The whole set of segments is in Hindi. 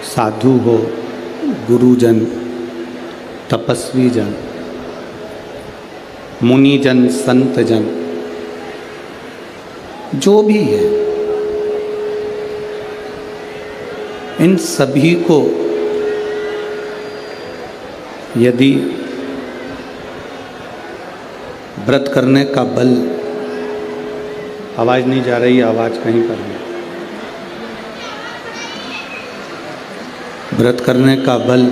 साधु हो, गुरुजन, तपस्वी जन, मुनिजन, संत जन, जो भी है, इन सभी को यदि व्रत करने का बल, आवाज़ नहीं जा रही, आवाज़ कहीं पर है, व्रत करने का बल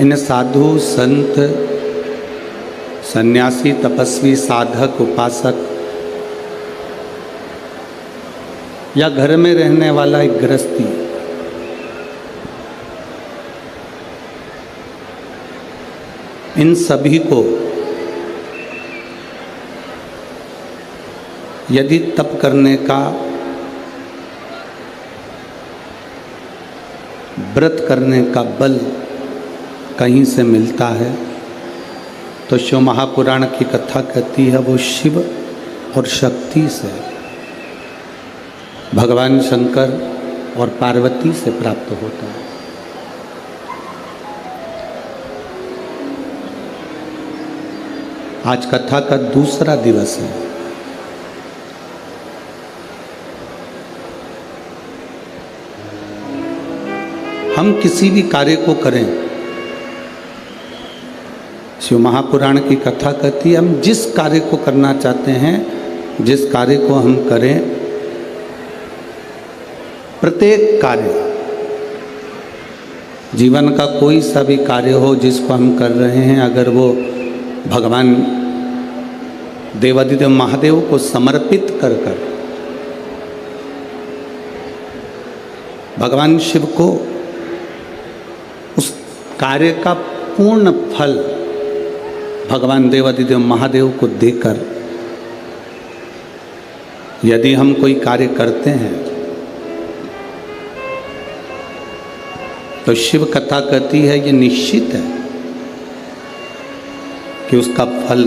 इन साधु, संत, सन्यासी, तपस्वी, साधक, उपासक या घर में रहने वाला एक गृहस्थी, इन सभी को यदि तप करने का, व्रत करने का बल कहीं से मिलता है तो शिव महापुराण की कथा कहती है वो शिव और शक्ति से, भगवान शंकर और पार्वती से प्राप्त होता है। आज कथा का दूसरा दिवस है। हम किसी भी कार्य को करें, शिव महापुराण की कथा कहती है हम जिस कार्य को करना चाहते हैं, जिस कार्य को हम करें, प्रत्येक कार्य, जीवन का कोई सा भी कार्य हो जिसको हम कर रहे हैं, अगर वो भगवान देवादिदेव महादेव को समर्पित कर कर, भगवान शिव को उस कार्य का पूर्ण फल भगवान देवादिदेव महादेव को देकर यदि हम कोई कार्य करते हैं तो शिव कथा कहती है ये निश्चित है कि उसका फल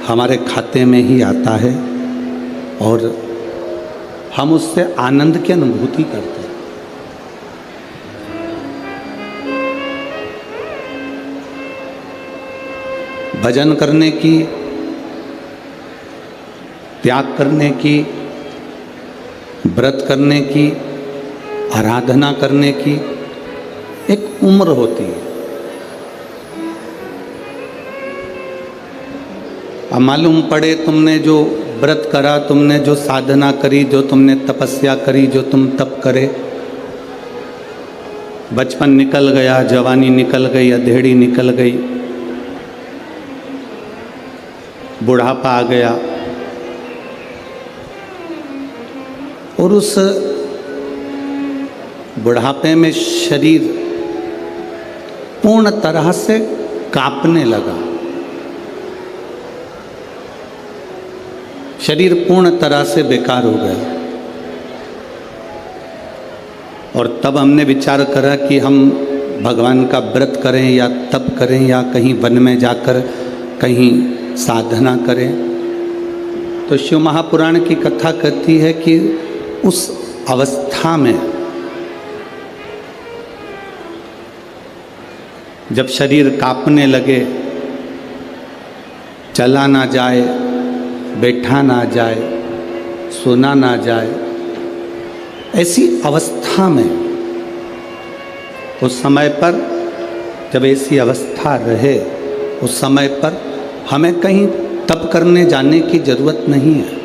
हमारे खाते में ही आता है और हम उससे आनंद की अनुभूति करते हैं। भजन करने की, त्याग करने की, व्रत करने की, आराधना करने की एक उम्र होती है। अब मालूम पड़े तुमने जो व्रत करा, तुमने जो साधना करी, जो तुमने तपस्या करी, जो तुम तप करे, बचपन निकल गया, जवानी निकल गई, अधेड़ी निकल गई, बुढ़ापा आ गया और उस बुढ़ापे में शरीर पूर्ण तरह से कांपने लगा, शरीर पूर्ण तरह से बेकार हो गया और तब हमने विचार करा कि हम भगवान का व्रत करें या तप करें या कहीं वन में जाकर कहीं साधना करें। तो शिव महापुराण की कथा कहती है कि उस अवस्था में जब शरीर कांपने लगे, चला ना जाए, बैठा ना जाए, सोना ना जाए, ऐसी अवस्था में, उस समय पर जब ऐसी अवस्था रहे, उस समय पर हमें कहीं तप करने जाने की ज़रूरत नहीं है,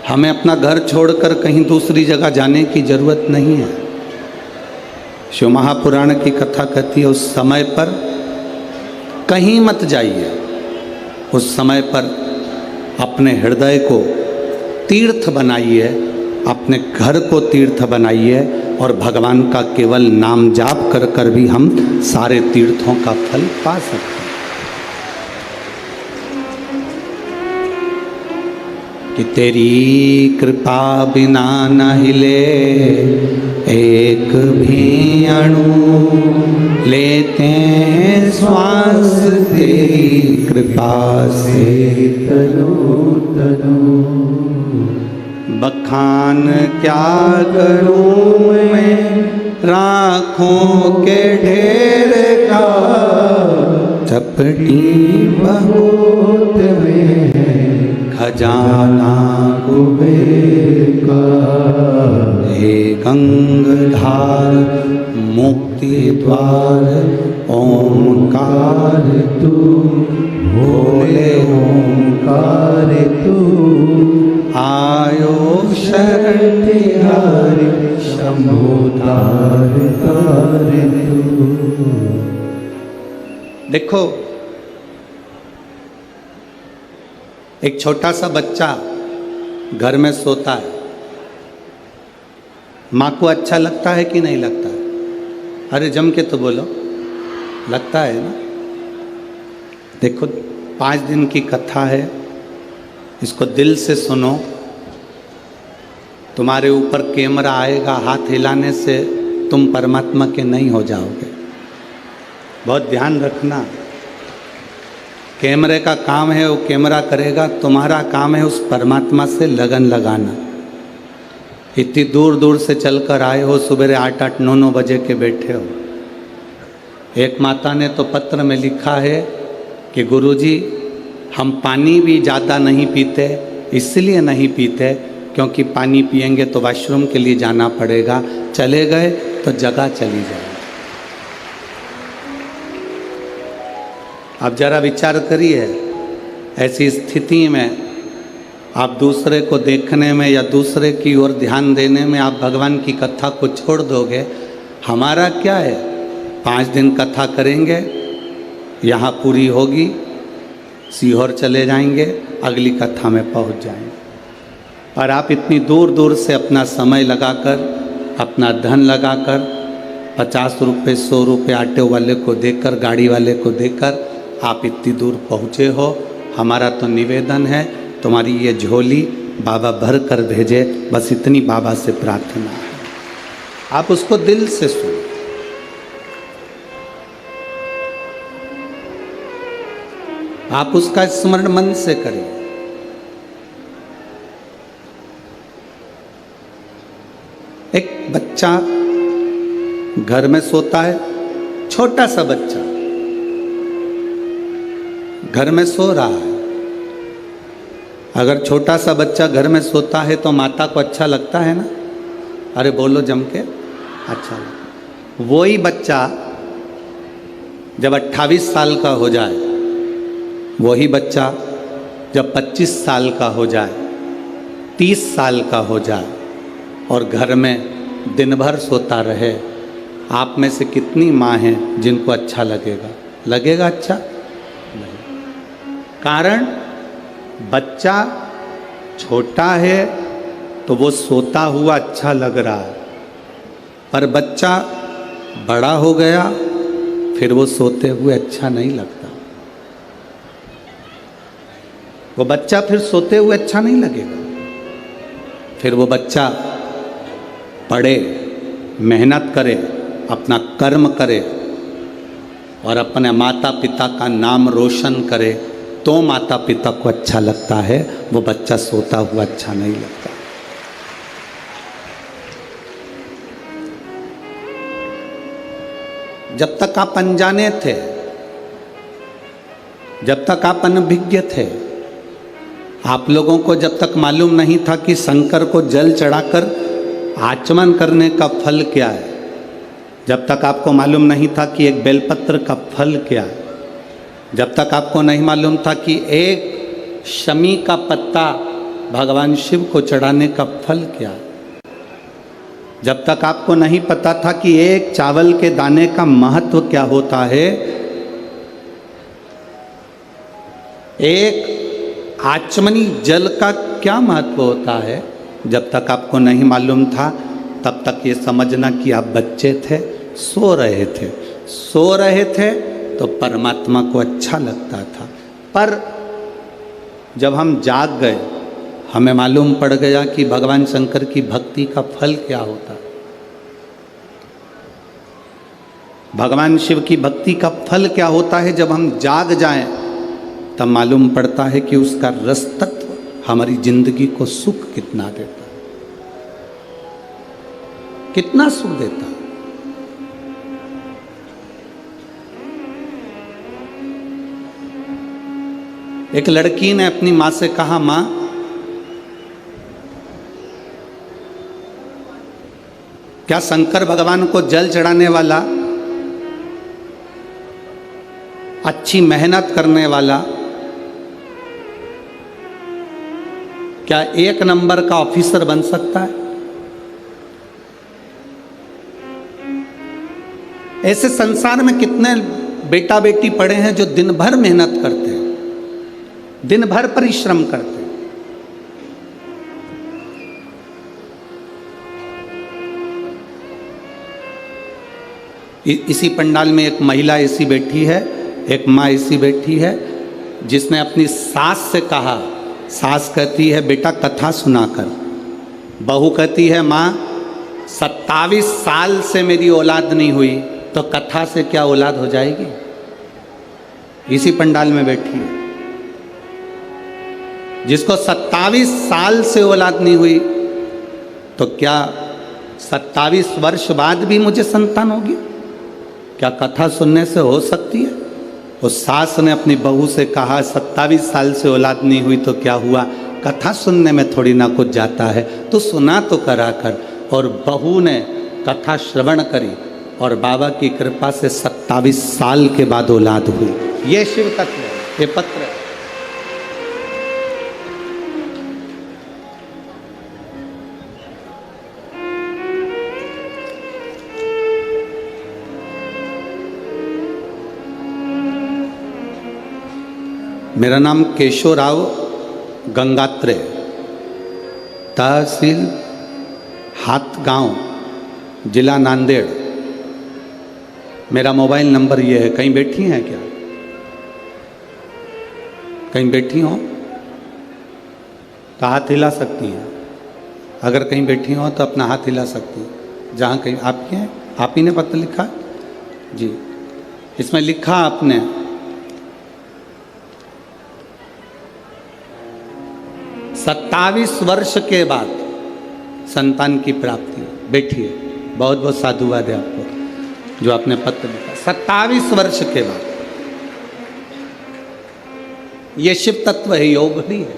हमें अपना घर छोड़कर कहीं दूसरी जगह जाने की ज़रूरत नहीं है। शिव महापुराण की कथा कहती है उस समय पर कहीं मत जाइए, उस समय पर अपने हृदय को तीर्थ बनाइए, अपने घर को तीर्थ बनाइए और भगवान का केवल नाम जाप कर कर भी हम सारे तीर्थों का फल पा सकते हैं। कि तेरी कृपा बिना न हिले एक भी अणु, लेते हैं श्वास तेरी कृपा से तनु तनु। बखान क्या करूं मैं राखों के ढेर का, चपटी बहुत में खजाना कुबेर का। हे गंगाधार मुक्ति द्वार ओंकार तू, भोले ओंकार तू, आयो शरण तिहारी शंभो तार तार तू। देखो, एक छोटा सा बच्चा घर में सोता है, माँ को अच्छा लगता है कि नहीं लगता है? अरे जम के तो बोलो, लगता है ना? देखो, 5 दिन की कथा है, इसको दिल से सुनो। तुम्हारे ऊपर कैमरा आएगा, हाथ हिलाने से तुम परमात्मा के नहीं हो जाओगे। बहुत ध्यान रखना, कैमरे का काम है वो कैमरा करेगा, तुम्हारा काम है उस परमात्मा से लगन लगाना। इतनी दूर दूर से चलकर आए हो, सुबह 8-8, 9-9 बजे के बैठे हो। एक माता ने तो पत्र में लिखा है कि गुरुजी हम पानी भी ज़्यादा नहीं पीते, इसलिए नहीं पीते क्योंकि पानी पिएंगे तो वॉशरूम के लिए जाना पड़ेगा, चले गए तो जगह चली जाएगी। आप जरा विचार करिए, ऐसी स्थिति में आप दूसरे को देखने में या दूसरे की ओर ध्यान देने में आप भगवान की कथा को छोड़ दोगे। हमारा क्या है, 5 दिन कथा करेंगे, यहाँ पूरी होगी, सीहोर चले जाएंगे, अगली कथा में पहुँच जाएंगे। और आप इतनी दूर दूर से अपना समय लगाकर, अपना धन लगाकर, 50 रुपये 100 रुपये ऑटो वाले को देकर, गाड़ी वाले को देकर आप इतनी दूर पहुँचे हो। हमारा तो निवेदन है, तुम्हारी ये झोली बाबा भर कर भेजे, बस इतनी बाबा से प्रार्थना है। आप उसको दिल से सुनो। आप उसका स्मरण मन से करें। एक बच्चा घर में सोता है, छोटा सा बच्चा घर में सो रहा है। अगर छोटा सा बच्चा घर में सोता है तो माता को अच्छा लगता है ना? अरे बोलो जम के, अच्छा लगता। वही बच्चा जब 28 साल का हो जाए, वही बच्चा जब 25 साल का हो जाए, 30 साल का हो जाए और घर में दिन भर सोता रहे, आप में से कितनी माँ हैं जिनको अच्छा लगेगा? लगेगा अच्छा? नहीं। कारण बच्चा छोटा है तो वो सोता हुआ अच्छा लग रहा है, पर बच्चा बड़ा हो गया फिर वो सोते हुए अच्छा नहीं लगता। वो बच्चा फिर सोते हुए अच्छा नहीं लगेगा। फिर वो बच्चा पढ़े, मेहनत करे, अपना कर्म करे और अपने माता पिता का नाम रोशन करे तो माता पिता को अच्छा लगता है। वो बच्चा सोता हुआ अच्छा नहीं लगता। जब तक आप अनजाने थे, जब तक आप अनभिज्ञ थे, आप लोगों को जब तक मालूम नहीं था कि शंकर को जल चढ़ाकर आचमन करने का फल क्या है, जब तक आपको मालूम नहीं था कि एक बेलपत्र का फल क्या है, जब तक आपको नहीं मालूम था कि एक शमी का पत्ता भगवान शिव को चढ़ाने का फल क्या है, जब तक आपको नहीं पता था कि एक चावल के दाने का महत्व क्या होता है, एक आचमनी जल का क्या महत्व होता है, जब तक आपको नहीं मालूम था तब तक ये समझना कि आप बच्चे थे, सो रहे थे। सो रहे थे तो परमात्मा को अच्छा लगता था। पर जब हम जाग गए, हमें मालूम पड़ गया कि भगवान शंकर की भक्ति का फल क्या होता है। भगवान शिव की भक्ति का फल क्या होता है, जब हम जाग जाएं तब मालूम पड़ता है कि उसका रस तत्व हमारी जिंदगी को सुख कितना देता है। कितना सुख देता। एक लड़की ने अपनी माँ से कहा, माँ क्या शंकर भगवान को जल चढ़ाने वाला, अच्छी मेहनत करने वाला, क्या एक नंबर का ऑफिसर बन सकता है? ऐसे संसार में कितने बेटा बेटी पड़े हैं जो दिन भर मेहनत करते हैं, दिन भर परिश्रम करते हैं। इसी पंडाल में एक महिला ऐसी बैठी है, एक माँ ऐसी बैठी है, जिसने अपनी सास से कहा, सास कहती है बेटा कथा सुनाकर, बहू कहती है माँ 27 साल से मेरी औलाद नहीं हुई, तो कथा से क्या औलाद हो जाएगी? इसी पंडाल में बैठी है, जिसको 27 साल से औलाद नहीं हुई, तो क्या 27 वर्ष बाद भी मुझे संतान होगी? क्या कथा सुनने से हो सकती है? उस सास ने अपनी बहू से कहा 27 साल से औलाद नहीं हुई तो क्या हुआ, कथा सुनने में थोड़ी ना कुछ जाता है, तो सुना तो करा कर। और बहू ने कथा श्रवण करी और बाबा की कृपा से 27 साल के बाद औलाद हुई। ये शिव तत्व है, ये पत्र है। मेरा नाम केशव राव गंगात्रे, तहसील हाथगांव, जिला नांदेड़। मेरा मोबाइल नंबर ये है। कहीं बैठी हैं क्या? कहीं बैठी हो तो हाथ हिला सकती हैं। अगर कहीं बैठी हो तो अपना हाथ हिला सकती हैं। जहाँ कहीं आपके हैं, आप ही ने पत्र लिखा जी? इसमें लिखा आपने 27 वर्ष के बाद संतान की प्राप्ति। बैठिए, बहुत बहुत साधुवाद है आपको जो आपने पत्र लिखा। 27 वर्ष के बाद। ये शिव तत्व है, योग नहीं है।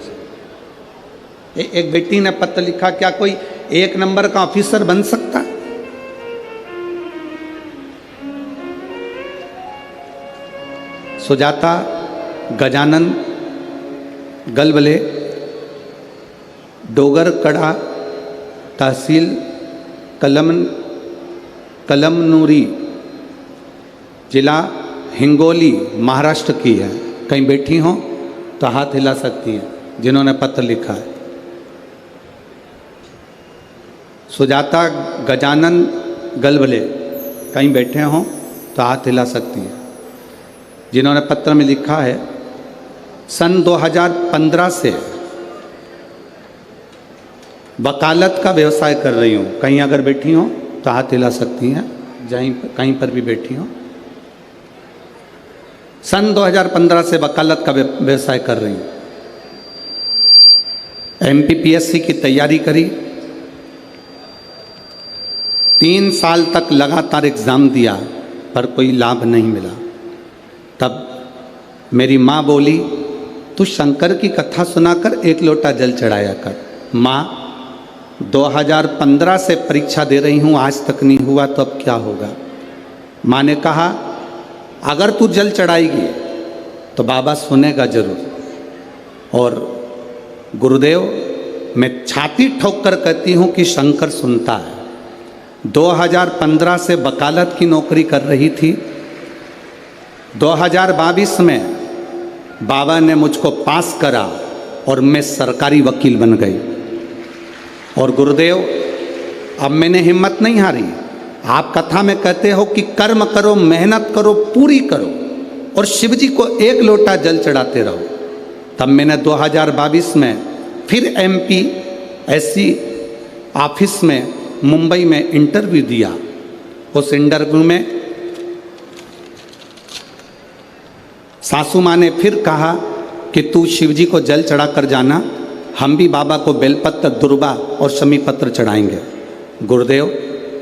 एक बेटी ने पत्र लिखा, क्या कोई एक नंबर का ऑफिसर बन सकता है? सुजाता गजानन गलबले, डोगर कड़ा, तहसील कलमनुरी, जिला हिंगोली, महाराष्ट्र की है। कहीं बैठी हो तो हाथ हिला सकती हैं जिन्होंने पत्र लिखा है। सुजाता गजानन गलबले, कहीं बैठे हो तो हाथ हिला सकती हैं जिन्होंने पत्र में लिखा है सन 2015 से वकालत का व्यवसाय कर रही हूँ। कहीं अगर बैठी हो तो हाथ हिला सकती हैं, कहीं पर भी बैठी हो। सन 2015 से वकालत का व्यवसाय कर रही हूँ। MPPSC की तैयारी करी, 3 साल तक लगातार एग्ज़ाम दिया पर कोई लाभ नहीं मिला। तब मेरी माँ बोली, तू शंकर की कथा सुनाकर 1 लोटा जल चढ़ाया कर। माँ 2015 से परीक्षा दे रही हूँ, आज तक नहीं हुआ तो अब क्या होगा? माँ ने कहा अगर तू जल चढ़ाएगी तो बाबा सुनेगा जरूर। और गुरुदेव, मैं छाती ठोक कर कहती हूँ कि शंकर सुनता है। 2015 से वकालत की नौकरी कर रही थी। 2022 में बाबा ने मुझको पास करा और मैं सरकारी वकील बन गई। और गुरुदेव, अब मैंने हिम्मत नहीं हारी। आप कथा में कहते हो कि कर्म करो, मेहनत करो, पूरी करो और शिव जी को 1 लोटा जल चढ़ाते रहो। तब मैंने 2022 में फिर MPSC ऑफिस में मुंबई में इंटरव्यू दिया। उस इंटरव्यू में सासू माँ ने फिर कहा कि तू शिव जी को जल चढ़ा कर जाना, हम भी बाबा को बेलपत्र, दुर्बा और शमी पत्र चढ़ाएंगे। गुरुदेव,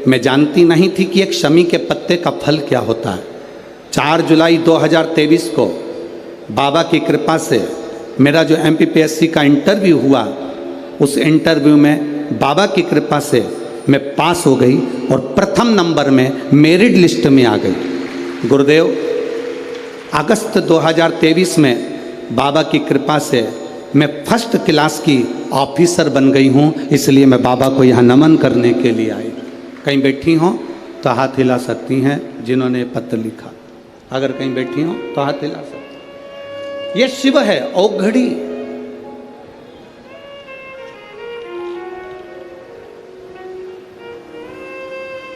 मैं जानती नहीं थी कि एक शमी के पत्ते का फल क्या होता है। 4 जुलाई 2023 को बाबा की कृपा से मेरा जो MPPSC का इंटरव्यू हुआ, उस इंटरव्यू में बाबा की कृपा से मैं पास हो गई और प्रथम नंबर में मेरिट लिस्ट में आ गई। गुरुदेव, अगस्त 2023 में बाबा की कृपा से मैं फर्स्ट क्लास की ऑफिसर बन गई हूँ, इसलिए मैं बाबा को यहाँ नमन करने के लिए आई। कहीं बैठी हों तो हाथ हिला सकती हैं जिन्होंने पत्र लिखा। अगर कहीं बैठी हों तो हाथ हिला सकती हैं। ये शिव है औघड़ी।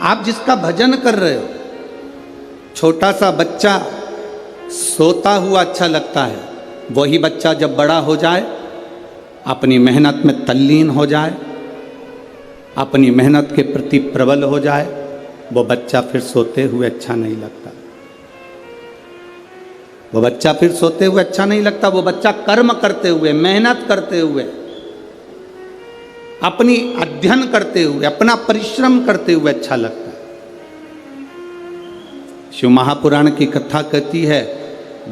आप जिसका भजन कर रहे हो, छोटा सा बच्चा सोता हुआ अच्छा लगता है, वही बच्चा जब बड़ा हो जाए, अपनी मेहनत में तल्लीन हो जाए, अपनी मेहनत के प्रति प्रबल हो जाए, वो बच्चा फिर सोते हुए अच्छा नहीं लगता। वो बच्चा फिर सोते हुए अच्छा नहीं लगता। वो बच्चा कर्म करते हुए, मेहनत करते हुए, अपनी अध्ययन करते हुए, अपना परिश्रम करते हुए अच्छा लगता है। शिव महापुराण की कथा कहती है,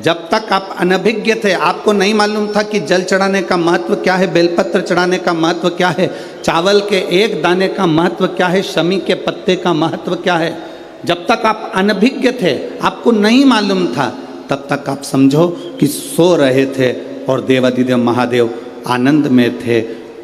जब तक आप अनभिज्ञ थे, आपको नहीं मालूम था कि जल चढ़ाने का महत्व क्या है, बेलपत्र चढ़ाने का महत्व क्या है, चावल के एक दाने का महत्व क्या है, शमी के पत्ते का महत्व क्या है, जब तक आप अनभिज्ञ थे, आपको नहीं मालूम था, तब तक आप समझो कि सो रहे थे और देवाधिदेव महादेव आनंद में थे।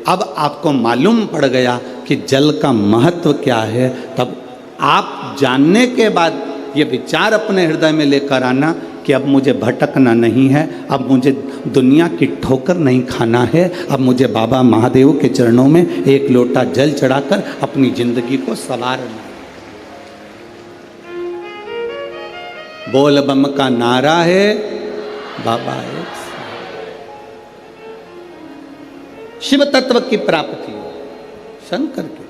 अब आपको मालूम पड़ गया कि जल का महत्व क्या है। तब आप जानने के बाद ये विचार अपने हृदय में लेकर आना कि अब मुझे भटकना नहीं है, अब मुझे दुनिया की ठोकर नहीं खाना है, अब मुझे बाबा महादेव के चरणों में एक लोटा जल चढ़ाकर अपनी जिंदगी को संवारना है। बोल बम का नारा है, बाबा है। शिव तत्व की प्राप्ति शंकर की।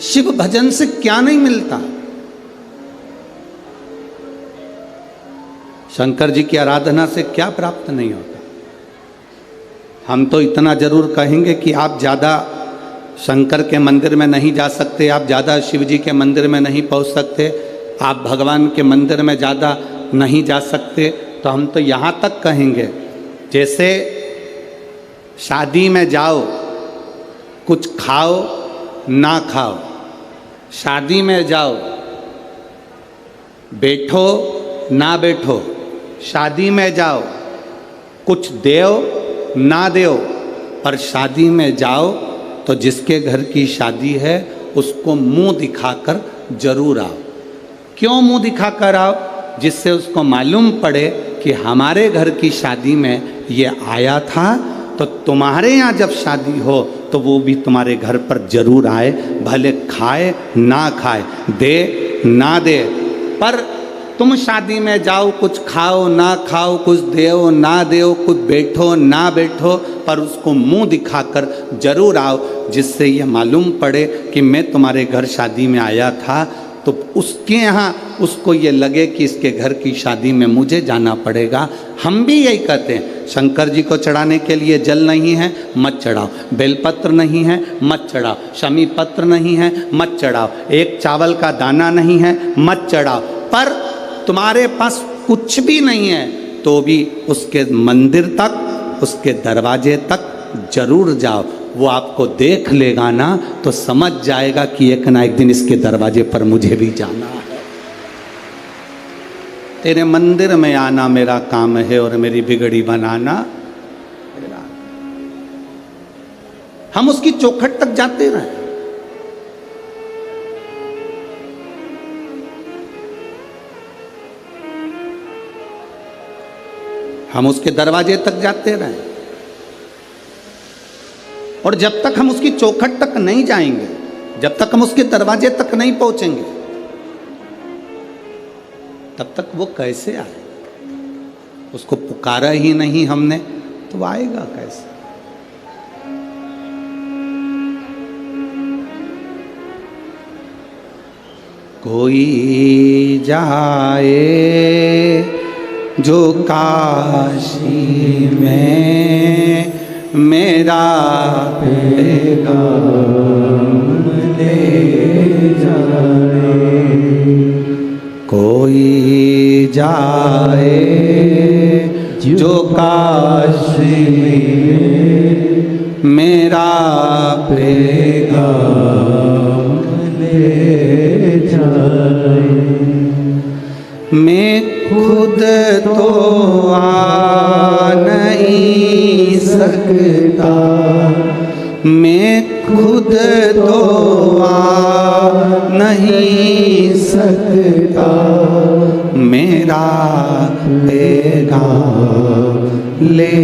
शिव भजन से क्या नहीं मिलता। शंकर जी की आराधना से क्या प्राप्त नहीं होता। हम तो इतना जरूर कहेंगे कि आप ज़्यादा शंकर के मंदिर में नहीं जा सकते, आप ज़्यादा शिव जी के मंदिर में नहीं पहुंच सकते, आप भगवान के मंदिर में ज़्यादा नहीं जा सकते। तो हम तो यहाँ तक कहेंगे, जैसे शादी में जाओ, कुछ खाओ ना खाओ, शादी में जाओ, बैठो ना बैठो, शादी में जाओ, कुछ देओ ना देओ, पर शादी में जाओ तो जिसके घर की शादी है उसको मुंह दिखाकर जरूर आओ। क्यों मुंह दिखाकर आओ? जिससे उसको मालूम पड़े कि हमारे घर की शादी में ये आया था, तो तुम्हारे यहाँ जब शादी हो तो वो भी तुम्हारे घर पर जरूर आए, भले खाए ना खाए, दे ना दे, पर तुम शादी में जाओ, कुछ खाओ ना खाओ, कुछ देओ ना देओ, कुछ बैठो ना बैठो, पर उसको मुंह दिखाकर जरूर आओ, जिससे ये मालूम पड़े कि मैं तुम्हारे घर शादी में आया था। तो उसके यहाँ उसको ये लगे कि इसके घर की शादी में मुझे जाना पड़ेगा। हम भी यही कहते हैं, शंकर जी को चढ़ाने के लिए जल नहीं है मत चढ़ाओ, बेलपत्र नहीं है मत चढ़ाओ, शमी पत्र नहीं है मत चढ़ाओ, एक चावल का दाना नहीं है मत चढ़ाओ, पर तुम्हारे पास कुछ भी नहीं है तो भी उसके मंदिर तक, उसके दरवाजे तक जरूर जाओ। वो आपको देख लेगा ना तो समझ जाएगा कि एक ना एक दिन इसके दरवाजे पर मुझे भी जाना है। तेरे मंदिर में आना मेरा काम है और मेरी बिगड़ी बनाना। हम उसकी चौखट तक जाते रहे, हम उसके दरवाजे तक जाते रहे, और जब तक हम उसकी चौखट तक नहीं जाएंगे, जब तक हम उसके दरवाजे तक नहीं पहुंचेंगे, तब तक वो कैसे आए? उसको पुकारा ही नहीं हमने तो आएगा कैसे? कोई जाए जो काशी में मेरा पैगाम ले जाए। कोई जाए जो काशी में मेरा पैगाम ले जाए। मैं खुद तो आ नहीं सकता, मैं खुद तो आ नहीं सकता, मेरा पैगाम ले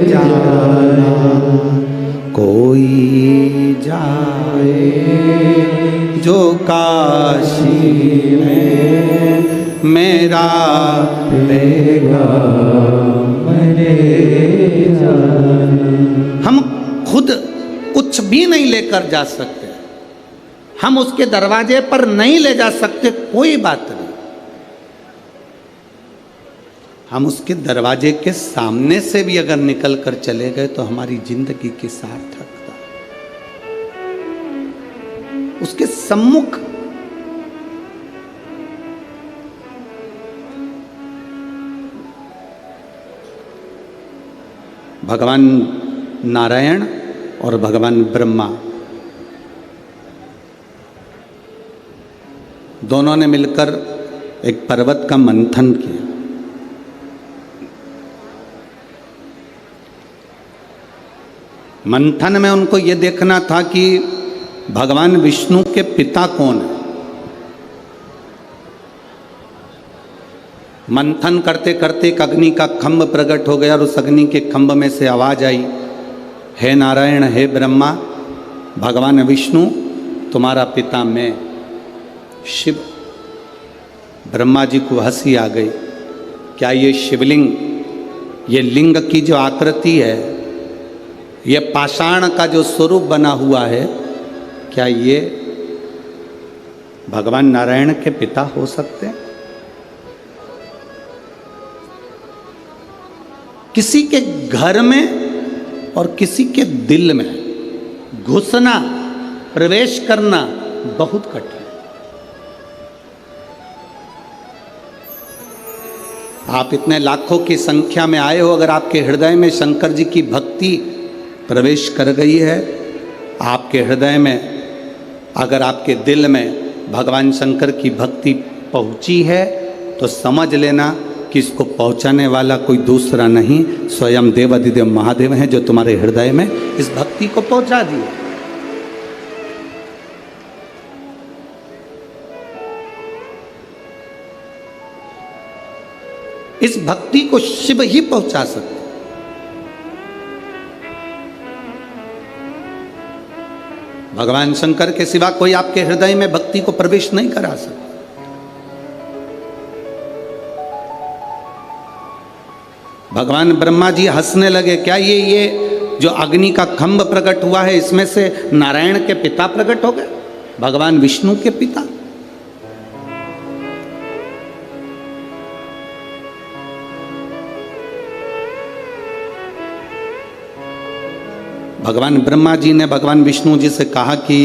जाना। कोई जाए जो काशी में मेरा पैगाम ले जाना। हम खुद कुछ भी नहीं लेकर जा सकते, हम उसके दरवाजे पर नहीं ले जा सकते, कोई बात नहीं। हम उसके दरवाजे के सामने से भी अगर निकल कर चले गए तो हमारी जिंदगी की सार्थकता। उसके सम्मुख भगवान नारायण और भगवान ब्रह्मा दोनों ने मिलकर एक पर्वत का मंथन किया। मंथन में उनको ये देखना था कि भगवान विष्णु के पिता कौन है। मंथन करते करते एक अग्नि का खंभ प्रकट हो गया और उस अग्नि के खंभ में से आवाज आई, हे नारायण, हे ब्रह्मा, भगवान विष्णु तुम्हारा पिता मैं शिव। ब्रह्मा जी को हंसी आ गई, क्या ये शिवलिंग, ये लिंग की जो आकृति है, ये पाषाण का जो स्वरूप बना हुआ है, क्या ये भगवान नारायण के पिता हो सकते हैं? किसी के घर में और किसी के दिल में घुसना, प्रवेश करना बहुत कठिन। आप इतने लाखों की संख्या में आए हो, अगर आपके हृदय में शंकर जी की भक्ति प्रवेश कर गई है, आपके हृदय में, अगर आपके दिल में भगवान शंकर की भक्ति पहुंची है, तो समझ लेना कि इसको पहुंचाने वाला कोई दूसरा नहीं, स्वयं देवाधिदेव महादेव हैं, जो तुम्हारे हृदय में इस भक्ति को पहुंचा दिए। इस भक्ति को शिव ही पहुंचा सकते। भगवान शंकर के सिवा कोई आपके हृदय में भक्ति को प्रवेश नहीं करा सकता। भगवान ब्रह्मा जी हंसने लगे, क्या ये जो अग्नि का खंभ प्रकट हुआ है, इसमें से नारायण के पिता प्रकट हो गए, भगवान विष्णु के पिता? भगवान ब्रह्मा जी ने भगवान विष्णु जी से कहा कि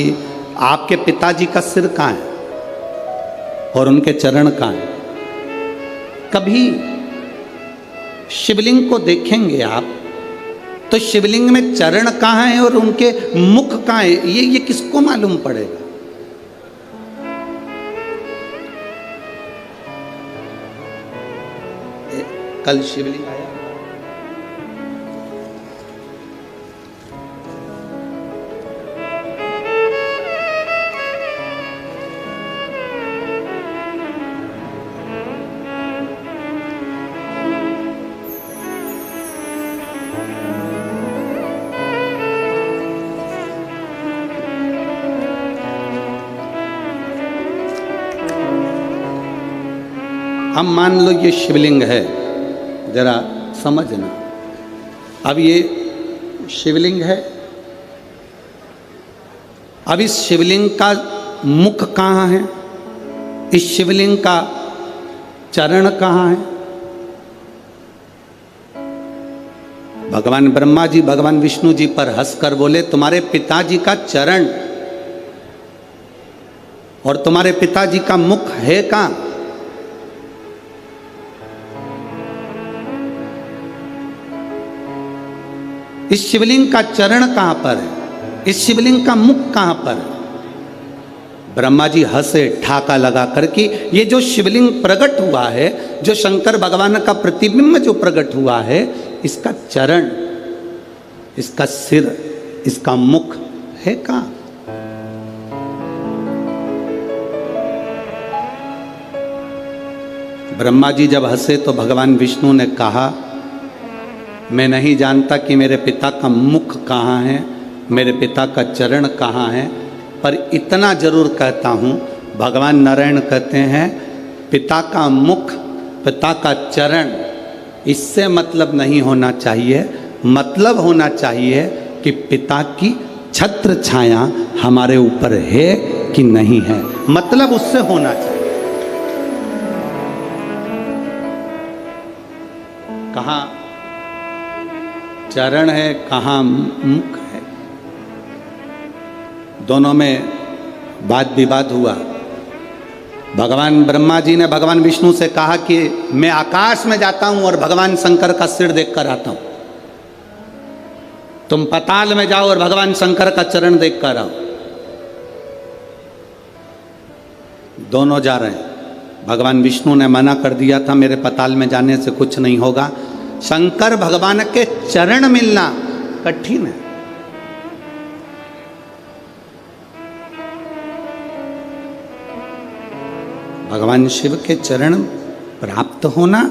आपके पिताजी का सिर कहाँ है और उनके चरण कहाँ हैं? कभी शिवलिंग को देखेंगे आप तो शिवलिंग में चरण कहाँ है और उनके मुख कहाँ है, ये किसको मालूम पड़ेगा? कल शिवलिंग आया, हम मान लो ये शिवलिंग है, जरा समझना। अब ये शिवलिंग है, अब इस शिवलिंग का मुख कहाँ है, इस शिवलिंग का चरण कहाँ है? भगवान ब्रह्मा जी भगवान विष्णु जी पर हंसकर बोले, तुम्हारे पिताजी का चरण और तुम्हारे पिताजी का मुख है कहां? इस शिवलिंग का चरण कहां पर है? इस शिवलिंग का मुख कहां पर है? ब्रह्मा जी हंसे ठाका लगा करके, ये जो शिवलिंग प्रकट हुआ है, जो शंकर भगवान का प्रतिबिंब जो प्रकट हुआ है, इसका चरण, इसका सिर, इसका मुख है कहां? ब्रह्मा जी जब हंसे तो भगवान विष्णु ने कहा, मैं नहीं जानता कि मेरे पिता का मुख कहाँ है, मेरे पिता का चरण कहाँ है, पर इतना जरूर कहता हूँ, भगवान नारायण कहते हैं पिता का मुख, पिता का चरण, इससे मतलब नहीं होना चाहिए। मतलब होना चाहिए कि पिता की छत्र छाया हमारे ऊपर है कि नहीं है, मतलब उससे होना चाहिए। कहाँ चरण है, कहाँ मुख है, दोनों में वाद विवाद हुआ। भगवान ब्रह्मा जी ने भगवान विष्णु से कहा कि मैं आकाश में जाता हूं और भगवान शंकर का सिर देखकर आता हूं, तुम पाताल में जाओ और भगवान शंकर का चरण देखकर आओ। दोनों जा रहे हैं। भगवान विष्णु ने मना कर दिया था, मेरे पाताल में जाने से कुछ नहीं होगा, शंकर भगवान के चरण मिलना कठिन है। भगवान शिव के चरण प्राप्त होना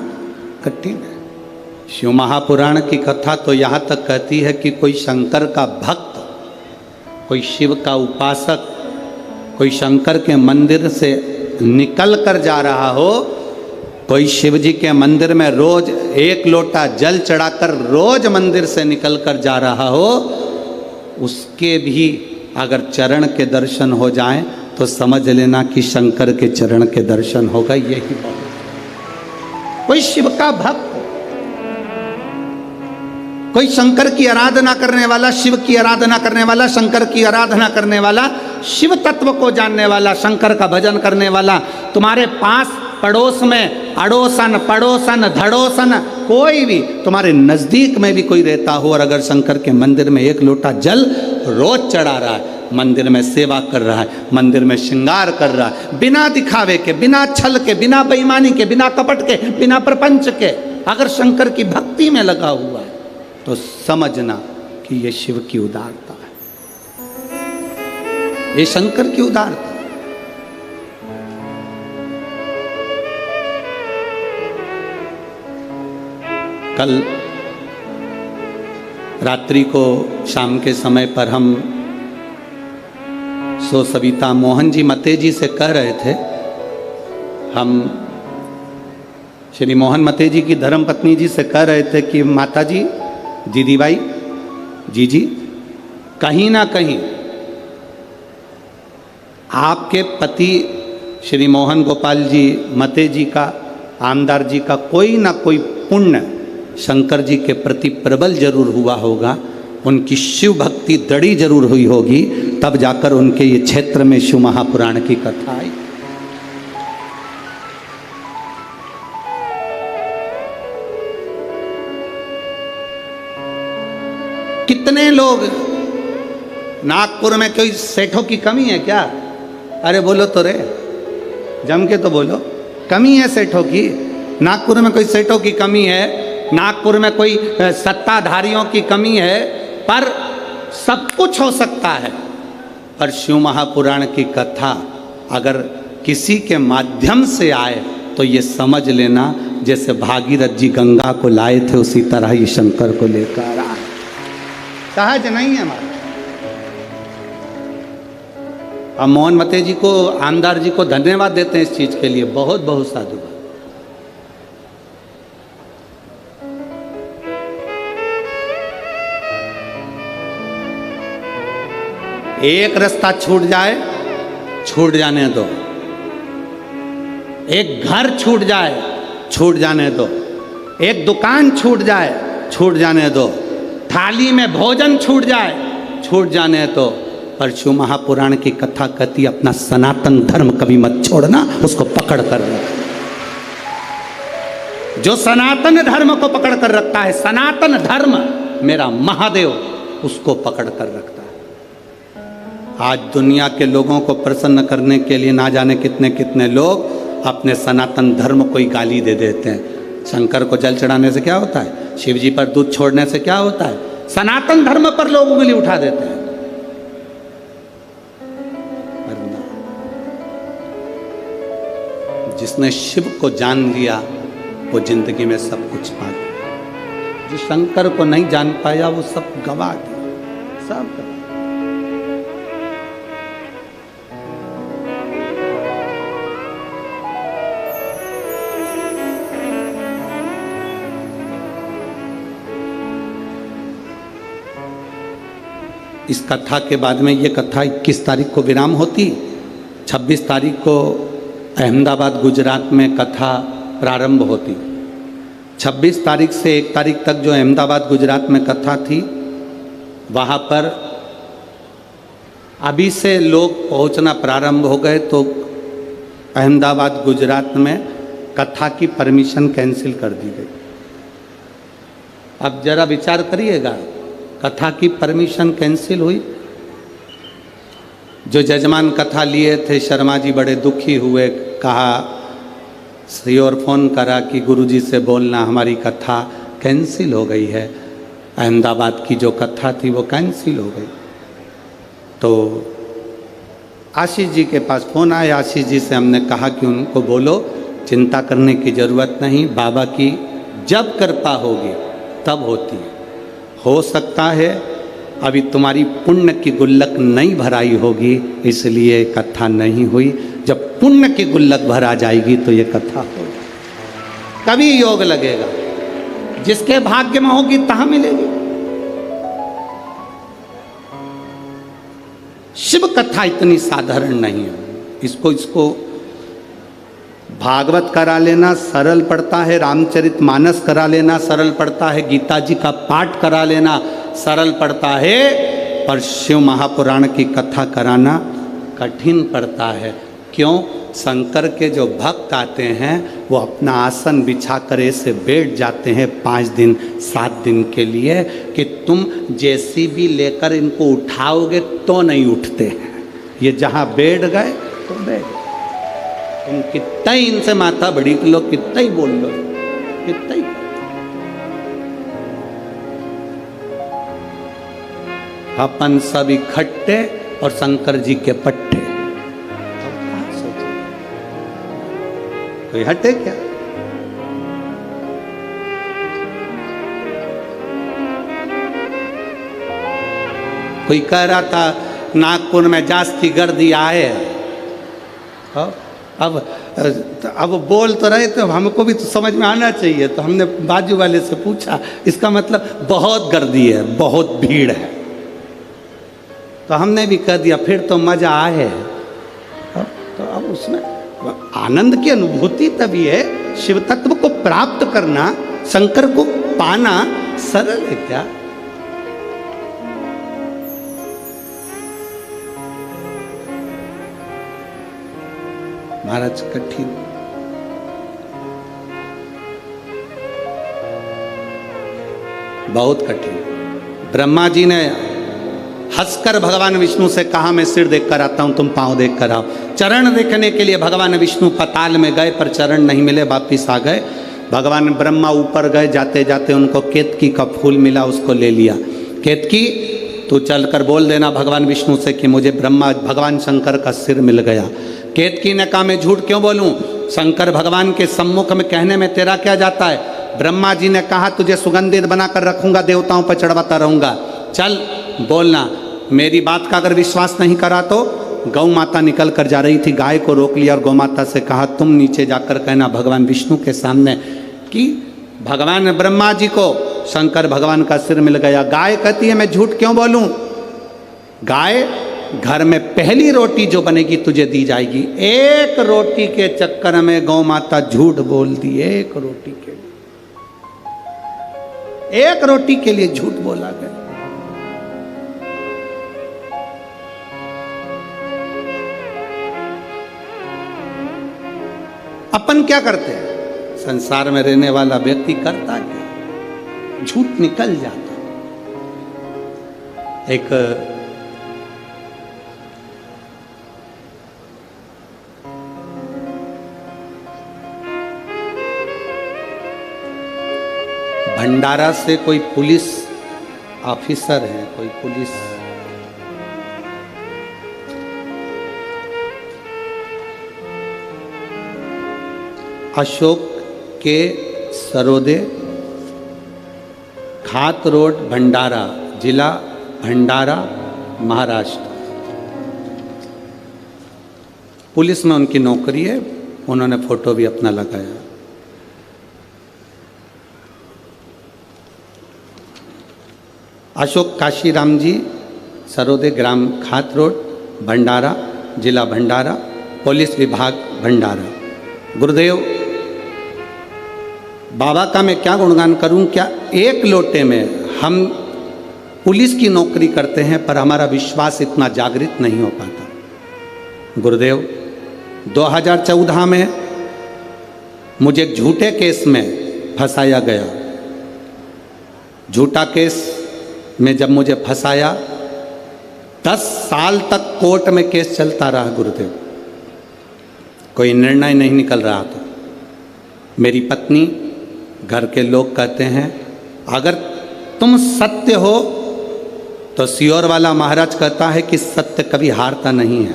कठिन है। शिव महापुराण की कथा तो यहाँ तक कहती है कि कोई शंकर का भक्त, कोई शिव का उपासक, कोई शंकर के मंदिर से निकल कर जा रहा हो, कोई शिव जी के मंदिर में रोज एक लोटा जल चढ़ाकर रोज मंदिर से निकल कर जा रहा हो, उसके भी अगर चरण के दर्शन हो जाएं तो समझ लेना कि शंकर के चरण के दर्शन होगा। यही बहुत। कोई शिव का भक्त, कोई शंकर की आराधना करने वाला, शिव की आराधना करने वाला, शंकर की आराधना करने वाला, शिव तत्व को जानने वाला, शंकर का भजन करने वाला, तुम्हारे पास पड़ोस में, अड़ोसन पड़ोसन धड़ोसन, कोई भी तुम्हारे नजदीक में भी कोई रहता हो और अगर शंकर के मंदिर में एक लोटा जल रोज चढ़ा रहा है, मंदिर में सेवा कर रहा है, मंदिर में श्रृंगार कर रहा है, बिना दिखावे के, बिना छल के, बिना बेईमानी के, बिना कपट के, बिना प्रपंच के, अगर शंकर की भक्ति में लगा हुआ है तो समझना कि ये शिव की उदारता है, ये शंकर की उदारता। कल रात्रि को शाम के समय पर हम सविता मोहन जी मते जी से कह रहे थे, हम श्री मोहन मते जी की धर्मपत्नी जी से कह रहे थे कि माता जी, दीदी भाई, जी, कहीं ना कहीं आपके पति श्री मोहन गोपाल जी मते जी का, आमदार जी का कोई ना कोई पुण्य शंकर जी के प्रति प्रबल जरूर हुआ होगा, उनकी शिव भक्ति दड़ी जरूर हुई होगी, तब जाकर उनके ये क्षेत्र में शिव महापुराण की कथा आई। कितने लोग, नागपुर में कोई सेठों की कमी है क्या? अरे बोलो तो रे, जम के तो बोलो, कमी है सेठों की? नागपुर में कोई सेठों की कमी है? नागपुर में कोई सत्ताधारियों की कमी है? पर सब कुछ हो सकता है। पर शिव महापुराण की कथा अगर किसी के माध्यम से आए तो ये समझ लेना जैसे भागीरथ जी गंगा को लाए थे, उसी तरह ये शंकर को लेकर आए। सहज नहीं है हमारा। हम मोहन मते जी को, आमदार जी को धन्यवाद देते हैं इस चीज के लिए, बहुत बहुत साधुवाद। एक रास्ता छूट जाए, छूट जाने दो। एक घर छूट जाए, छूट जाने दो। एक दुकान छूट जाए, छूट जाने दो। थाली में भोजन छूट जाए, छूट जाने तो, पर शिव महापुराण की कथा कहती अपना सनातन धर्म कभी मत छोड़ना, उसको पकड़ कर रख। जो सनातन धर्म को पकड़ कर रखता है, सनातन धर्म मेरा महादेव उसको पकड़ कर रखता है। आज दुनिया के लोगों को प्रसन्न करने के लिए ना जाने कितने कितने लोग अपने सनातन धर्म को ही गाली दे देते हैं। शंकर को जल चढ़ाने से क्या होता है, शिव जी पर दूध छोड़ने से क्या होता है, सनातन धर्म पर लोग उंगली उठा देते हैं। जिसने शिव को जान लिया वो जिंदगी में सब कुछ पा गया। जो शंकर को नहीं जान पाया वो सब गवा दिया, सब गवा। इस कथा के बाद में ये कथा 21 तारीख को विराम होती, 26 तारीख को अहमदाबाद गुजरात में कथा प्रारंभ होती। 26 तारीख से 1 तारीख तक जो अहमदाबाद गुजरात में कथा थी, वहाँ पर अभी से लोग पहुँचना प्रारंभ हो गए, तो अहमदाबाद गुजरात में कथा की परमिशन कैंसिल कर दी गई। अब जरा विचार करिएगा, कथा की परमिशन कैंसिल हुई। जो जजमान कथा लिए थे शर्मा जी बड़े दुखी हुए, कहा श्योर फोन करा कि गुरुजी से बोलना हमारी कथा कैंसिल हो गई है, अहमदाबाद की जो कथा थी वो कैंसिल हो गई। तो आशीष जी के पास फ़ोन आया, आशीष जी से हमने कहा कि उनको बोलो चिंता करने की ज़रूरत नहीं, बाबा की जब कृपा होगी तब होती है। हो सकता है अभी तुम्हारी पुण्य की गुल्लक नहीं भराई होगी, इसलिए कथा नहीं हुई। जब पुण्य की गुल्लक भरा जाएगी तो ये कथा होगी, कभी योग लगेगा, जिसके भाग्य में होगी तहां मिलेगी। शिव कथा इतनी साधारण नहीं है। इसको भागवत करा लेना सरल पड़ता है, रामचरितमानस करा लेना सरल पड़ता है, गीता जी का पाठ करा लेना सरल पड़ता है, पर शिव महापुराण की कथा कराना कठिन पड़ता है। क्यों? शंकर के जो भक्त आते हैं वो अपना आसन बिछा कर ऐसे बैठ जाते हैं 5 दिन 7 दिन के लिए कि तुम जेसीबी लेकर इनको उठाओगे तो नहीं उठते हैं। ये जहाँ बैठ गए तो बैठ गए। तुम कितना ही इनसे माथा बड़ी लो, कितना ही बोल लो, कितना ही। अपन सब इकट्ठे और शंकर जी के पट्टे। कोई हटे क्या? कोई कह रहा था नागपुर में जास्ती गर्दी आए। अब बोल तो रहे थे, हमको भी तो समझ में आना चाहिए। तो हमने बाजू वाले से पूछा, इसका मतलब बहुत गर्दी है, बहुत भीड़ है। तो हमने भी कह दिया फिर तो मजा आए। तो अब उसमें आनंद की अनुभूति तभी है। शिव तत्व को प्राप्त करना, शंकर को पाना सरल है क्या? महाराज कठिन। बहुत कठिन। ब्रह्मा जी ने हंसकर भगवान विष्णु से कहा मैं सिर देख कर आता हूं, तुम पांव देख कर आओ। चरण देखने के लिए भगवान विष्णु पताल में गए, पर चरण नहीं मिले, वापिस आ गए। भगवान ब्रह्मा ऊपर गए, जाते जाते उनको केतकी का फूल मिला, उसको ले लिया। केतकी तू चलकर बोल देना भगवान विष्णु से कि मुझे भगवान शंकर का सिर मिल गया। केतकी ने कहा मैं झूठ क्यों बोलूं, शंकर भगवान के सम्मुख में कहने में तेरा क्या जाता है। ब्रह्मा जी ने कहा तुझे सुगंधित बनाकर रखूंगा, देवताओं पर चढ़वाता रहूंगा, चल बोलना। मेरी बात का अगर विश्वास नहीं करा तो गौ माता निकल कर जा रही थी, गाय को रोक लिया और गौ माता से कहा तुम नीचे जाकर कहना भगवान विष्णु के सामने कि भगवान ब्रह्मा जी को शंकर भगवान का सिर मिल गया। गाय कहती है मैं झूठ क्यों बोलूं, गाय घर में पहली रोटी जो बनेगी तुझे दी जाएगी। एक रोटी के चक्कर में गौ माता झूठ बोल दी, एक रोटी के लिए। एक रोटी के लिए झूठ बोला गया। अपन क्या करते हैं? संसार में रहने वाला व्यक्ति करता क्या? झूठ निकल जाता। एक भंडारा से कोई पुलिस ऑफिसर है, कोई पुलिस अशोक के सरोदे, खात रोड, भंडारा, जिला भंडारा, महाराष्ट्र। पुलिस में उनकी नौकरी है। उन्होंने फोटो भी अपना लगाया। अशोक काशीराम जी, सरोदे, ग्राम खात रोड, भंडारा, जिला भंडारा, पुलिस विभाग भंडारा। गुरुदेव, बाबा का मैं क्या गुणगान करूं? क्या एक लोटे में हम पुलिस की नौकरी करते हैं पर हमारा विश्वास इतना जागृत नहीं हो पाता। गुरुदेव, 2014 में मुझे एक झूठे केस में फंसाया गया। झूठा केस में जब मुझे फंसाया, 10 साल तक कोर्ट में केस चलता रहा। गुरुदेव, कोई निर्णय नहीं निकल रहा था। मेरी पत्नी, घर के लोग कहते हैं अगर तुम सत्य हो तो सियोर वाला महाराज कहता है कि सत्य कभी हारता नहीं है।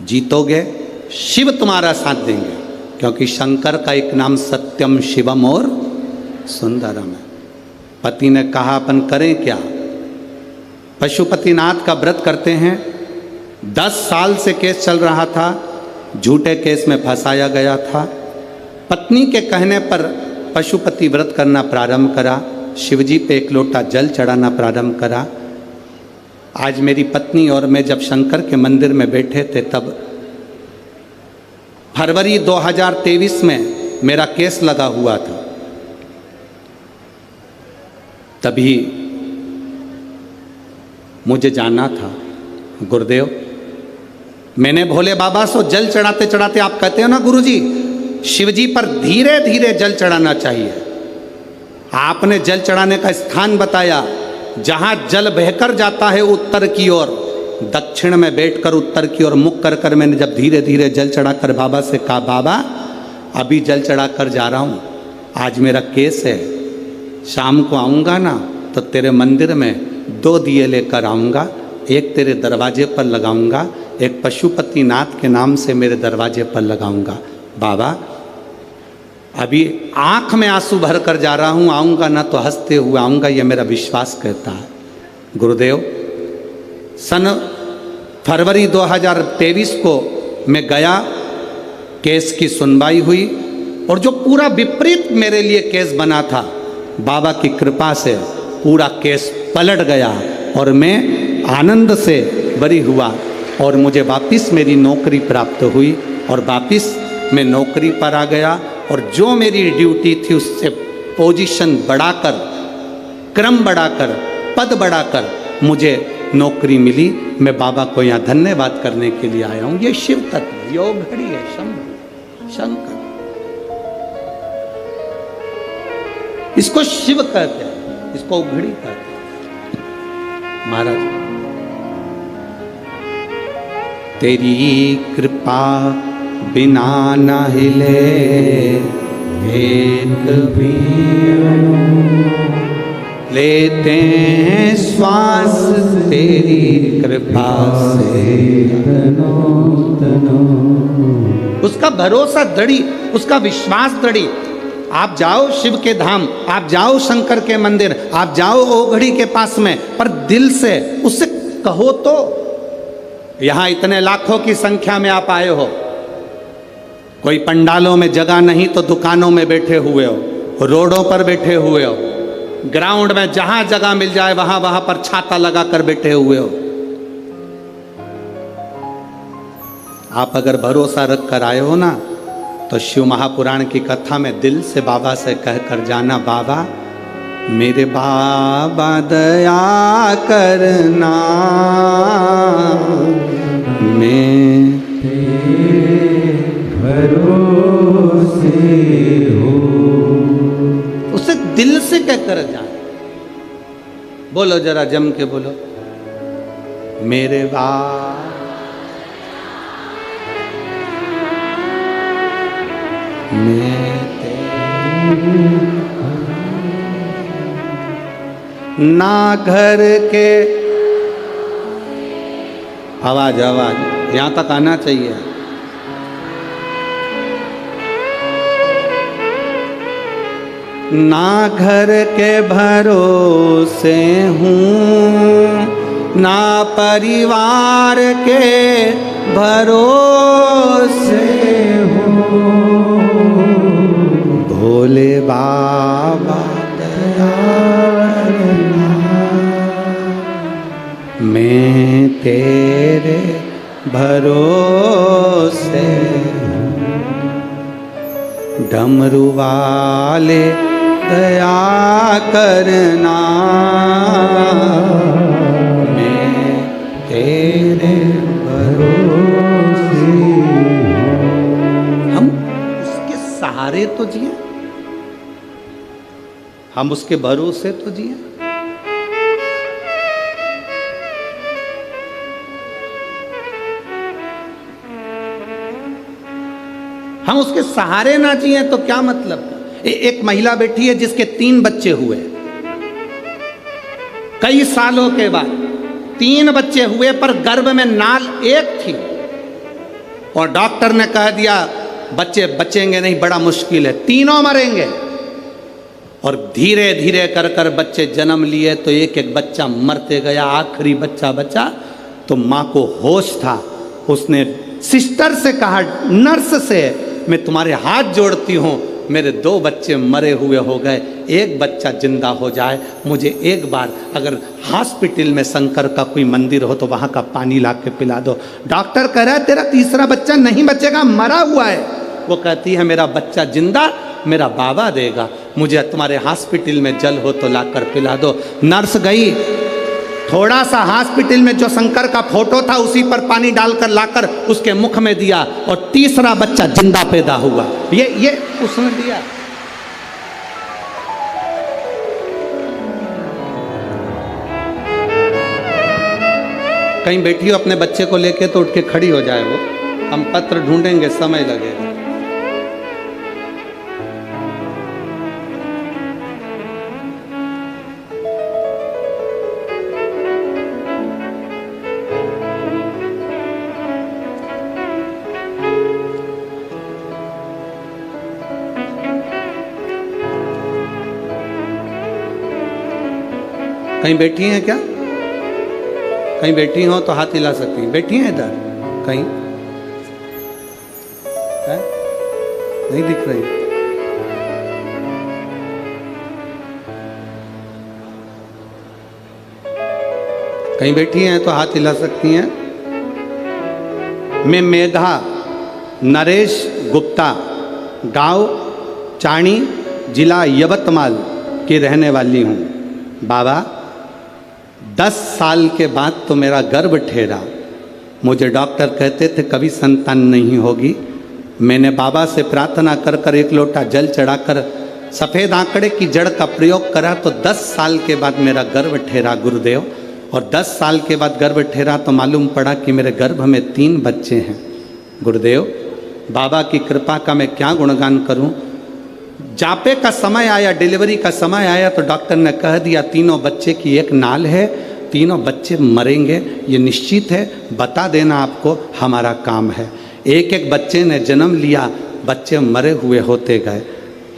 जीतोगे, शिव तुम्हारा साथ देंगे, क्योंकि शंकर का एक नाम सत्यम शिवम और सुंदरम है। पति ने कहा अपन करें क्या? पशुपतिनाथ का व्रत करते हैं। 10 साल से केस चल रहा था, झूठे केस में फंसाया गया था। पत्नी के कहने पर पशुपति व्रत करना प्रारंभ करा, शिवजी पे एक लोटा जल चढ़ाना प्रारंभ करा। आज मेरी पत्नी और मैं जब शंकर के मंदिर में बैठे थे, तब फरवरी 2023 में मेरा केस लगा हुआ था। तभी मुझे जाना था। गुरुदेव, मैंने भोले बाबा से जल चढ़ाते चढ़ाते, आप कहते हो ना गुरुजी, शिवजी पर धीरे धीरे जल चढ़ाना चाहिए। आपने जल चढ़ाने का स्थान बताया, जहां जल बहकर जाता है उत्तर की ओर, दक्षिण में बैठकर उत्तर की ओर मुख कर कर मैंने जब धीरे धीरे जल चढ़ाकर बाबा से कहा, बाबा अभी जल चढ़ाकर जा रहा हूं, आज मेरा केस है, शाम को आऊँगा ना तो तेरे मंदिर में 2 दिए लेकर आऊँगा, एक तेरे दरवाजे पर लगाऊँगा, एक पशुपतिनाथ के नाम से मेरे दरवाजे पर लगाऊँगा। बाबा अभी आँख में आंसू भर कर जा रहा हूँ, आऊँगा ना तो हंसते हुए आऊँगा, ये मेरा विश्वास कहता है। गुरुदेव, सन फरवरी 2023 को मैं गया, केस की सुनवाई हुई, और जो पूरा विपरीत मेरे लिए केस बना था, बाबा की कृपा से पूरा केस पलट गया और मैं आनंद से बरी हुआ और मुझे वापस मेरी नौकरी प्राप्त हुई और वापस मैं नौकरी पर आ गया। और जो मेरी ड्यूटी थी उससे पोजीशन बढ़ाकर, क्रम बढ़ाकर, पद बढ़ाकर मुझे नौकरी मिली। मैं बाबा को यहाँ धन्यवाद करने के लिए आया हूँ। ये शिव तत्व, योग घड़ी है, शंभु शंकर, इसको शिव कहते हैं, इसको उघड़ी कहते हैं। महाराज, तेरी कृपा बिना न हिले एक भी लेते हैं श्वास, तेरी कृपा से उसका भरोसा दृढ़ी, उसका विश्वास दृढ़ी। आप जाओ शिव के धाम, आप जाओ शंकर के मंदिर, आप जाओ ओघड़ी के पास में, पर दिल से उससे कहो तो। यहाँ इतने लाखों की संख्या में आप आए हो, कोई पंडालों में जगह नहीं तो दुकानों में बैठे हुए हो, रोडों पर बैठे हुए हो, ग्राउंड में जहां जगह मिल जाए वहां पर छाता लगाकर बैठे हुए हो। आप अगर भरोसा रख कर आए हो ना, तो शिव महापुराण की कथा में दिल से बाबा से कहकर जाना, बाबा मेरे बाबा दया करना, मैं भरोसे हो। उसे दिल से कहकर जाए, बोलो जरा जम के बोलो, मेरे बाबा मैं ना घर के, आवाज आवाज यहां तक आना चाहिए। ना घर के भरोसे हूँ, ना परिवार के भरोसे हूँ, भोले बाबा दया करना, मैं तेरे भरोसे हूँ। डमरू वाले दया करना, मैं तेरे भरोसे हूँ। हम उसके सहारे तो जिए, हम उसके भरोसे तो जिए। हम उसके सहारे ना जिए तो क्या मतलब। एक महिला बैठी है जिसके 3 बच्चे हुए, कई सालों के बाद 3 बच्चे हुए, पर गर्भ में नाल एक थी और डॉक्टर ने कह दिया बच्चे बचेंगे नहीं, बड़ा मुश्किल है, तीनों मरेंगे। और धीरे धीरे कर कर बच्चे जन्म लिए तो एक एक बच्चा मरते गया। आखिरी बच्चा बचा तो माँ को होश था, उसने सिस्टर से कहा, नर्स से, मैं तुम्हारे हाथ जोड़ती हूँ, मेरे 2 बच्चे मरे हुए हो गए, एक बच्चा जिंदा हो जाए, मुझे एक बार अगर हॉस्पिटल में शंकर का कोई मंदिर हो तो वहाँ का पानी ला के पिला दो। डॉक्टर कह रहा है तेरा तीसरा बच्चा नहीं बचेगा, मरा हुआ है। वो कहती है मेरा बच्चा जिंदा मेरा बाबा देगा, मुझे तुम्हारे हॉस्पिटल में जल हो तो ला कर पिला दो। नर्स गई, थोड़ा सा हॉस्पिटल में जो शंकर का फोटो था उसी पर पानी डालकर लाकर उसके मुख में दिया और तीसरा बच्चा जिंदा पैदा हुआ। ये उसने दिया। कहीं बैठी हो अपने बच्चे को लेके तो उठ के खड़ी हो जाए, वो हम पत्र ढूंढेंगे, समय लगेगा। कहीं बैठी हैं क्या? कहीं बैठी हो तो हाथ हिला सकती हैं। बैठी हैं इधर कहीं? है? नहीं दिख रही। कहीं बैठी हैं तो हाथ हिला सकती हैं। मैं मेघा नरेश गुप्ता, गांव चाणी, जिला यवतमाल की रहने वाली हूँ। बाबा 10 साल के बाद तो मेरा गर्भ ठहरा। मुझे डॉक्टर कहते थे कभी संतान नहीं होगी। मैंने बाबा से प्रार्थना कर कर 1 लोटा जल चढ़ाकर सफ़ेद आंकड़े की जड़ का प्रयोग करा तो 10 साल के बाद मेरा गर्भ ठहरा गुरुदेव। और 10 साल के बाद गर्भ ठहरा तो मालूम पड़ा कि मेरे गर्भ में 3 बच्चे हैं। गुरुदेव बाबा की कृपा का मैं क्या गुणगान करूं। जापे का समय आया, डिलीवरी का समय आया तो डॉक्टर ने कह दिया 3 बच्चे की एक नाल है, 3 बच्चे मरेंगे, ये निश्चित है, बता देना आपको हमारा काम है। एक एक बच्चे ने जन्म लिया, बच्चे मरे हुए होते गए।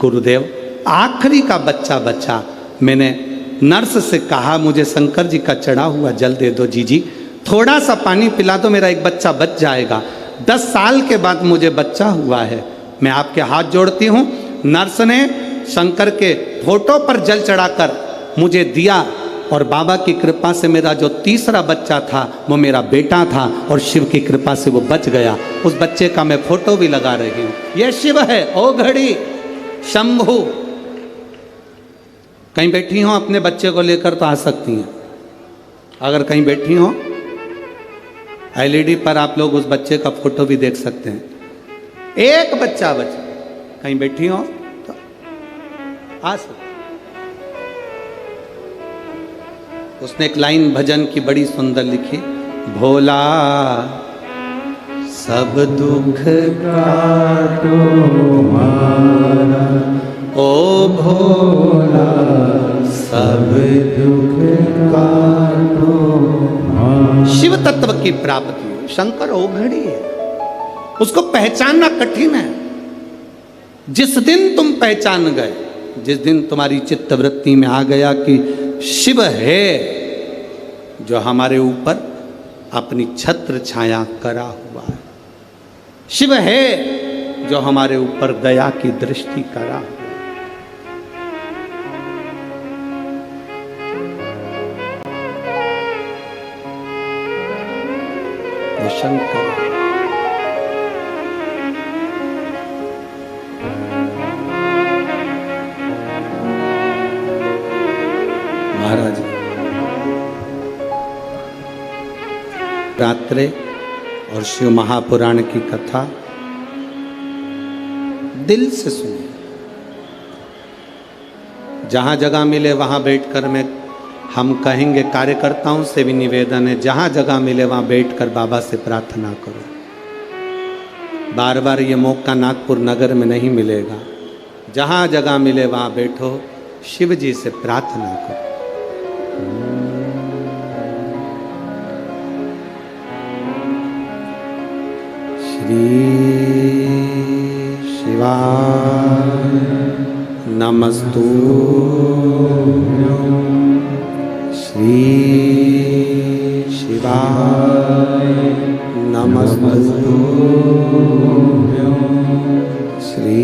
गुरुदेव आखिरी का बच्चा बचा। मैंने नर्स से कहा मुझे शंकर जी का चढ़ा हुआ जल दे दो जीजी, थोड़ा सा पानी पिला दो, मेरा एक बच्चा बच जाएगा। 10 साल के बाद मुझे बच्चा हुआ है। मैं आपके हाथ जोड़ती हूँ। नर्स ने शंकर के फोटो पर जल चढ़ाकर मुझे दिया और बाबा की कृपा से मेरा जो तीसरा बच्चा था वो मेरा बेटा था और शिव की कृपा से वो बच गया। उस बच्चे का मैं फोटो भी लगा रही हूँ। ये शिव है, ओ घड़ी शंभु। कहीं बैठी हो अपने बच्चे को लेकर तो आ सकती हैं। अगर कहीं बैठी हो एलईडी पर आप लोग उस बच्चे का फोटो भी देख सकते हैं। एक बच्चा बचा, कहीं बैठी हो तो आ सकते। उसने एक लाइन भजन की बड़ी सुंदर लिखी, भोला सब दुख काटो मारा, ओ भोला सब दुख काटो मारा। शिव तत्व की प्राप्ति शंकर ओघड़ी है, उसको पहचानना कठिन है। जिस दिन तुम पहचान गए, जिस दिन तुम्हारी चित्तवृत्ति में आ गया कि शिव है जो हमारे ऊपर अपनी छत्र छाया करा हुआ है, शिव है जो हमारे ऊपर दया की दृष्टि करा हुआ है, वो शंकर महाराज। रात्रे और शिव महापुराण की कथा दिल से सुनिए। जहां जगह मिले वहां बैठकर हम कहेंगे, कार्यकर्ताओं से भी निवेदन है, जहां जगह मिले वहां बैठकर बाबा से प्रार्थना करो। बार बार ये मौका नागपुर नगर में नहीं मिलेगा। जहां जगह मिले वहां बैठो, शिव जी से प्रार्थना करो। श्री शिवाय नमस्तु, श्री शिवाय नमस्तु, श्री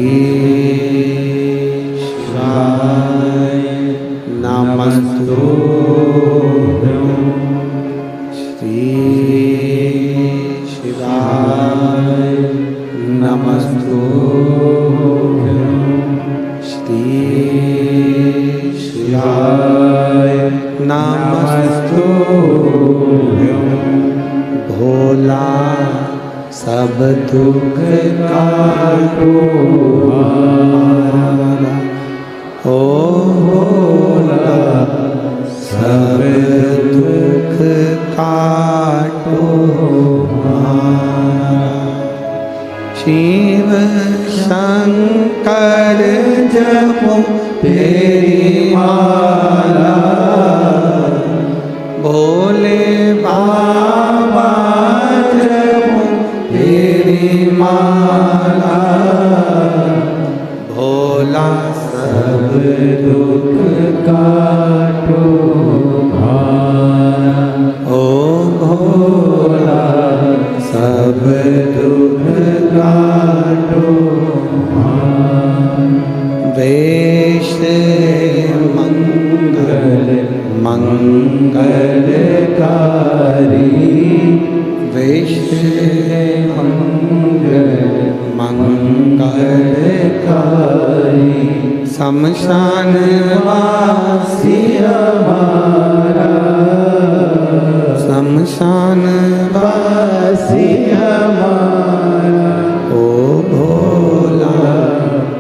शिवाय नमस्तु, श्री शिवाय नमस्तु, श्री शिवाय नमस्तु। भोला सब दुख काटो मारा, ओ भोला सब दुख काटो मारा। शिव शंकर जपो तेरी माला, भोले बाबा जपो तेरी माला, भोला सब दुख काटो मारा, ओ भोला सब दुख काटो मारा। वेश मंगल मंगलकारी, वेश मंगल मंगलकारी, शमशान वासी हमारा, शमशान वासी हमारा, ओ भोला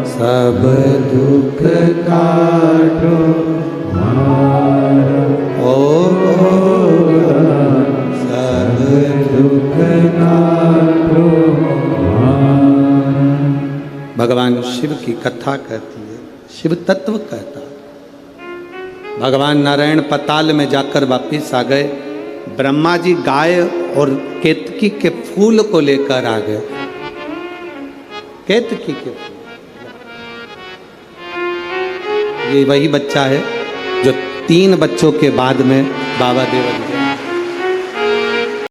सब दुख काटो मारा, ओ भोला सब दुख काटो मारा। भगवान शिव की कथा कहती है, शिव तत्व कहता है। भगवान नारायण पताल में जाकर वापिस आ गए। ब्रह्मा जी गाय और केतकी के फूल को लेकर आ गए। केतकी के फूल, ये वही बच्चा है जो 3 बच्चों के बाद में बाबा देवल